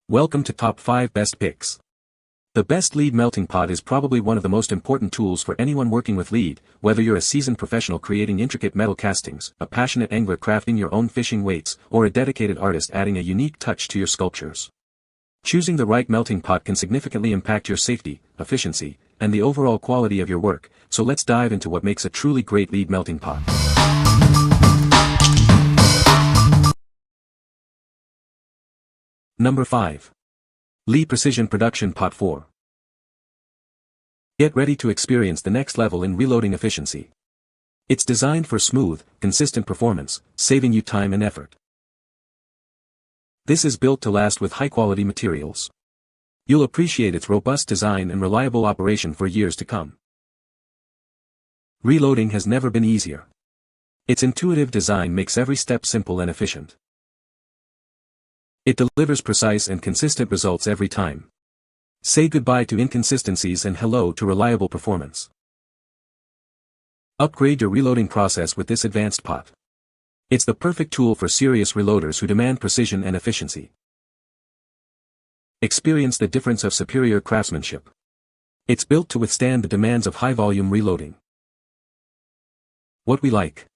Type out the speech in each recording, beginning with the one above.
Welcome to Top 5 Best Picks. The best lead melting pot is probably one of the most important tools for anyone working with lead, whether you're a seasoned professional creating intricate metal castings, a passionate angler crafting your own fishing weights, or a dedicated artist adding a unique touch to your sculptures. Choosing the right melting pot can significantly impact your safety, efficiency, and the overall quality of your work, so let's dive into what makes a truly great lead melting pot. Number 5. Lee Precision Production Pot 4. Get ready to experience the next level in reloading efficiency. It's designed for smooth, consistent performance, saving you time and effort. This is built to last with high-quality materials. You'll appreciate its robust design and reliable operation for years to come. Reloading has never been easier. Its intuitive design makes every step simple and efficient. It delivers precise and consistent results every time. Say goodbye to inconsistencies and hello to reliable performance. Upgrade your reloading process with this advanced pot. It's the perfect tool for serious reloaders who demand precision and efficiency. Experience the difference of superior craftsmanship. It's built to withstand the demands of high-volume reloading. What we like.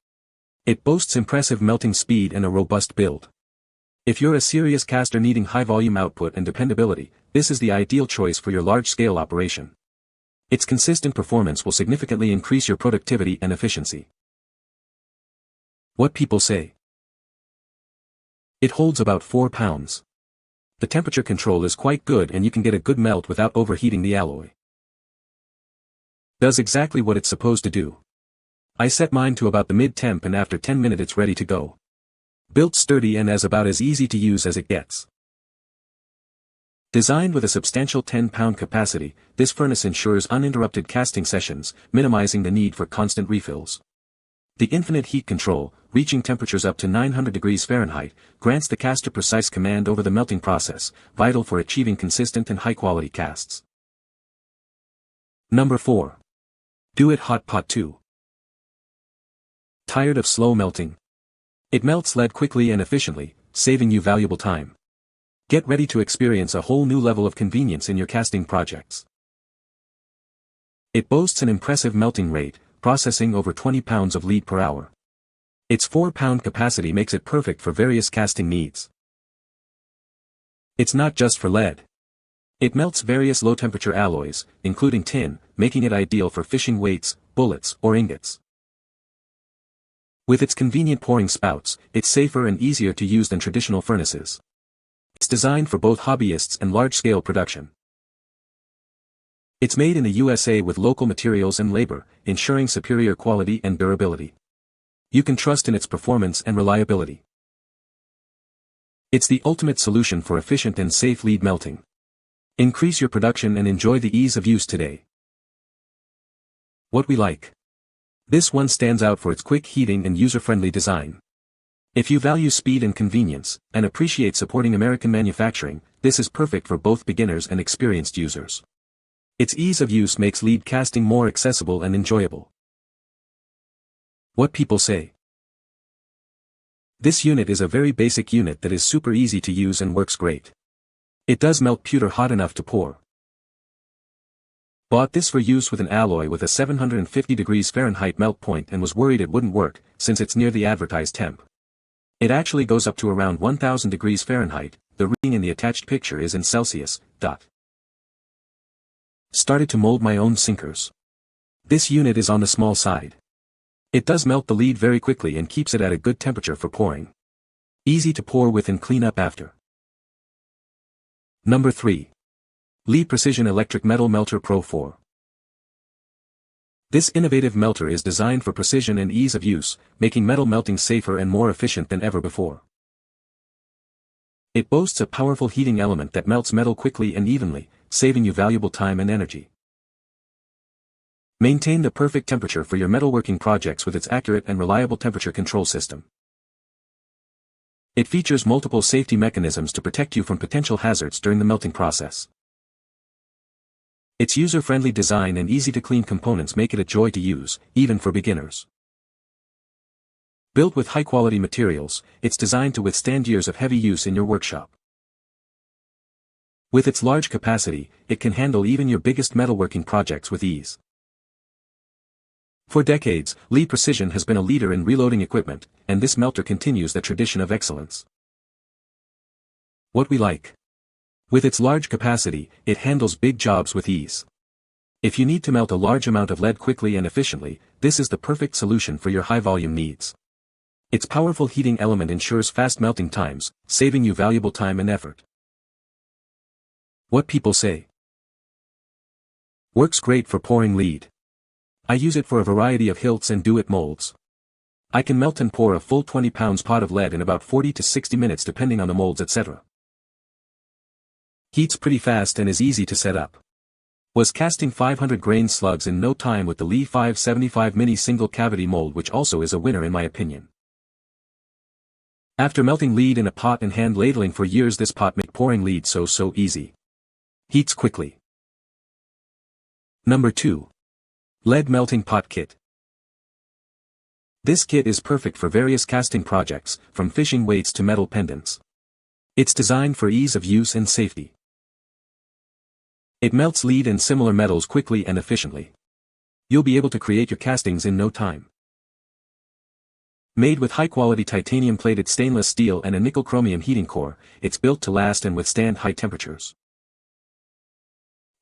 It boasts impressive melting speed and a robust build. If you're a serious caster needing high-volume output and dependability, this is the ideal choice for your large-scale operation. Its consistent performance will significantly increase your productivity and efficiency. What people say. It holds about 4 pounds. The temperature control is quite good and you can get a good melt without overheating the alloy. Does exactly what it's supposed to do. I set mine to about the mid-temp and after 10 minutes it's ready to go. Built sturdy and about as easy to use as it gets. Designed with a substantial 10-pound capacity, this furnace ensures uninterrupted casting sessions, minimizing the need for constant refills. The infinite heat control, reaching temperatures up to 900 degrees Fahrenheit, grants the caster precise command over the melting process, vital for achieving consistent and high-quality casts. Number 4. Do It Hot Pot 2. Tired of slow melting? It melts lead quickly and efficiently, saving you valuable time. Get ready to experience a whole new level of convenience in your casting projects. It boasts an impressive melting rate, processing over 20 pounds of lead per hour. Its 4-pound capacity makes it perfect for various casting needs. It's not just for lead. It melts various low-temperature alloys, including tin, making it ideal for fishing weights, bullets, or ingots. With its convenient pouring spouts, it's safer and easier to use than traditional furnaces. It's designed for both hobbyists and large-scale production. It's made in the USA with local materials and labor, ensuring superior quality and durability. You can trust in its performance and reliability. It's the ultimate solution for efficient and safe lead melting. Increase your production and enjoy the ease of use today. What we like. This one stands out for its quick heating and user-friendly design. If you value speed and convenience, and appreciate supporting American manufacturing, this is perfect for both beginners and experienced users. Its ease of use makes lead casting more accessible and enjoyable. What people say. This unit is a very basic unit that is super easy to use and works great. It does melt pewter hot enough to pour. Bought this for use with an alloy with a 750 degrees Fahrenheit melt point and was worried it wouldn't work, since it's near the advertised temp. It actually goes up to around 1000 degrees Fahrenheit, the reading in the attached picture is in Celsius. Started to mold my own sinkers. This unit is on the small side. It does melt the lead very quickly and keeps it at a good temperature for pouring. Easy to pour with and clean up after. Number 3. Lee Precision Electric Metal Melter Pro 4. This innovative melter is designed for precision and ease of use, making metal melting safer and more efficient than ever before. It boasts a powerful heating element that melts metal quickly and evenly, saving you valuable time and energy. Maintain the perfect temperature for your metalworking projects with its accurate and reliable temperature control system. It features multiple safety mechanisms to protect you from potential hazards during the melting process. Its user-friendly design and easy-to-clean components make it a joy to use, even for beginners. Built with high-quality materials, it's designed to withstand years of heavy use in your workshop. With its large capacity, it can handle even your biggest metalworking projects with ease. For decades, Lead Precision has been a leader in reloading equipment, and this melter continues the tradition of excellence. What we like. With its large capacity, it handles big jobs with ease. If you need to melt a large amount of lead quickly and efficiently, this is the perfect solution for your high-volume needs. Its powerful heating element ensures fast melting times, saving you valuable time and effort. What people say. Works great for pouring lead. I use it for a variety of hilts and do-it molds. I can melt and pour a full 20 pounds pot of lead in about 40 to 60 minutes depending on the molds etc. Heats pretty fast and is easy to set up. Was casting 500 grain slugs in no time with the Lead 575 mini single cavity mold, which also is a winner in my opinion. After melting lead in a pot and hand ladling for years, this pot make pouring lead so easy. Heats quickly. Number 2. Lead Melting Pot Kit. This kit is perfect for various casting projects, from fishing weights to metal pendants. It's designed for ease of use and safety. It melts lead and similar metals quickly and efficiently. You'll be able to create your castings in no time. Made with high-quality titanium-plated stainless steel and a nickel-chromium heating core, it's built to last and withstand high temperatures.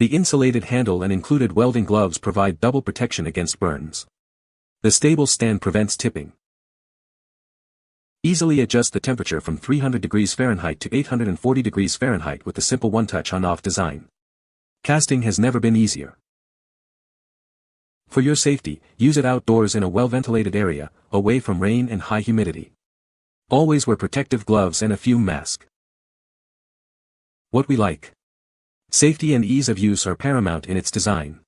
The insulated handle and included welding gloves provide double protection against burns. The stable stand prevents tipping. Easily adjust the temperature from 300 degrees Fahrenheit to 840 degrees Fahrenheit with the simple one-touch on-off design. Casting has never been easier. For your safety, use it outdoors in a well-ventilated area, away from rain and high humidity. Always wear protective gloves and a fume mask. What we like. Safety and ease of use are paramount in its design.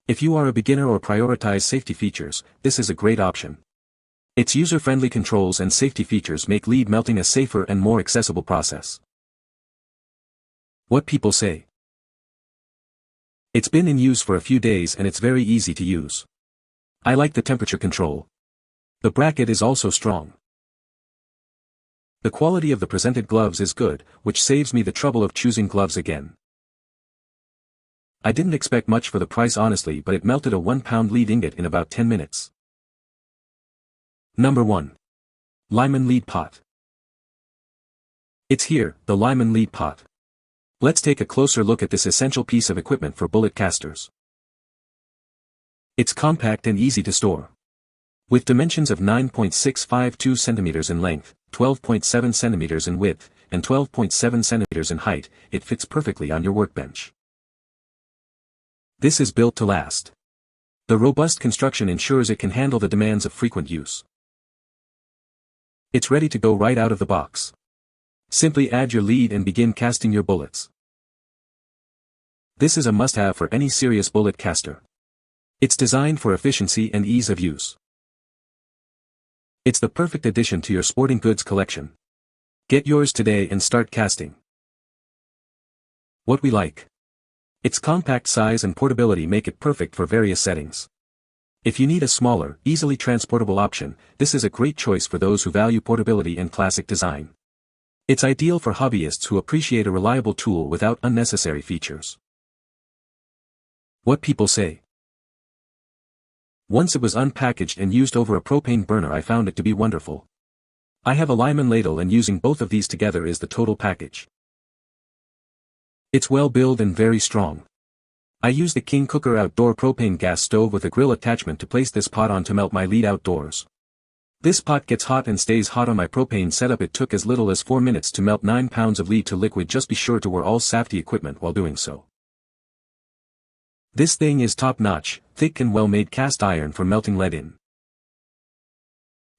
If you are a beginner or prioritize safety features, this is a great option. Its user-friendly controls and safety features make lead melting a safer and more accessible process. What people say. It's been in use for a few days and it's very easy to use. I like the temperature control. The bracket is also strong. The quality of the presented gloves is good, which saves me the trouble of choosing gloves again. I didn't expect much for the price honestly, but it melted a 1-pound lead ingot in about 10 minutes. Number 1. Lyman Lead Pot. It's here, the Lyman Lead Pot. Let's take a closer look at this essential piece of equipment for bullet casters. It's compact and easy to store. With dimensions of 9.652 centimeters in length, 12.7 centimeters in width, and 12.7 centimeters in height, it fits perfectly on your workbench. This is built to last. The robust construction ensures it can handle the demands of frequent use. It's ready to go right out of the box. Simply add your lead and begin casting your bullets. This is a must-have for any serious bullet caster. It's designed for efficiency and ease of use. It's the perfect addition to your sporting goods collection. Get yours today and start casting. What we like. Its compact size and portability make it perfect for various settings. If you need a smaller, easily transportable option, this is a great choice for those who value portability and classic design. It's ideal for hobbyists who appreciate a reliable tool without unnecessary features. What people say. Once it was unpackaged and used over a propane burner, I found it to be wonderful. I have a Lyman ladle and using both of these together is the total package. It's well built and very strong. I use the King Cooker outdoor propane gas stove with a grill attachment to place this pot on to melt my lead outdoors. This pot gets hot and stays hot on my propane setup. It took as little as 4 minutes to melt 9 pounds of lead to liquid. Just be sure to wear all safety equipment while doing so. This thing is top-notch, thick and well-made cast iron for melting lead in.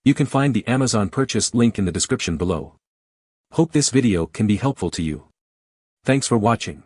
You can find the Amazon purchase link in the description below. Hope this video can be helpful to you. Thanks for watching.